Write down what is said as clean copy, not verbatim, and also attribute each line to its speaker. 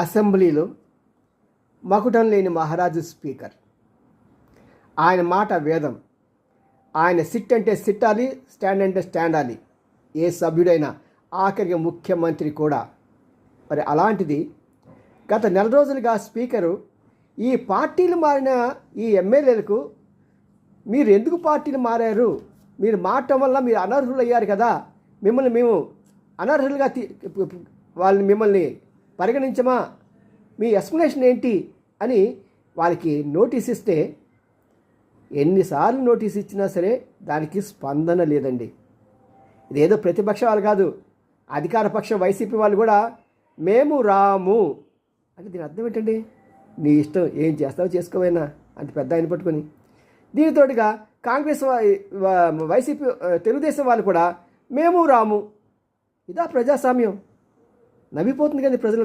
Speaker 1: అసెంబ్లీలో మకుటం లేని మహారాజు స్పీకర్. ఆయన మాట వేదం. ఆయన సిట్ అంటే సిట్టాలి, స్టాండ్ అంటే స్టాండాలి. ఏ సభ్యుడైనా, ఆఖరికి ముఖ్యమంత్రి కూడా. మరి అలాంటిది గత నెల రోజులుగా స్పీకరు ఈ పార్టీలు మారిన ఈ ఎమ్మెల్యేలకు మీరు ఎందుకు పార్టీలు మారారు, మీరు మారటం వల్ల మీరు అనర్హులు అయ్యారు కదా, మిమ్మల్ని మేము అనర్హులుగా వాళ్ళని మిమ్మల్ని పరిగణించమా, మీ ఎక్స్ప్లెనేషన్ ఏంటి అని వాళ్ళకి నోటీస్ ఇస్తే ఎన్నిసార్లు నోటీస్ ఇచ్చినా సరే దానికి స్పందన లేదండి. ఇదేదో ప్రతిపక్ష వాళ్ళు కాదు, అధికార పక్షం వైసీపీ వాళ్ళు కూడా మేము రాము అంటే దీని అర్థం ఏంటండి? నీ ఇష్టం, ఏం చేస్తావో చేసుకోవైనా అంత పెద్ద ఆయన పట్టుకొని. దీనితోటిగా కాంగ్రెస్ వైసీపీ తెలుగుదేశం వాళ్ళు కూడా మేము రాము. ఇదా ప్రజాస్వామ్యం? నవ్విపోతుంది కదా ప్రజలు.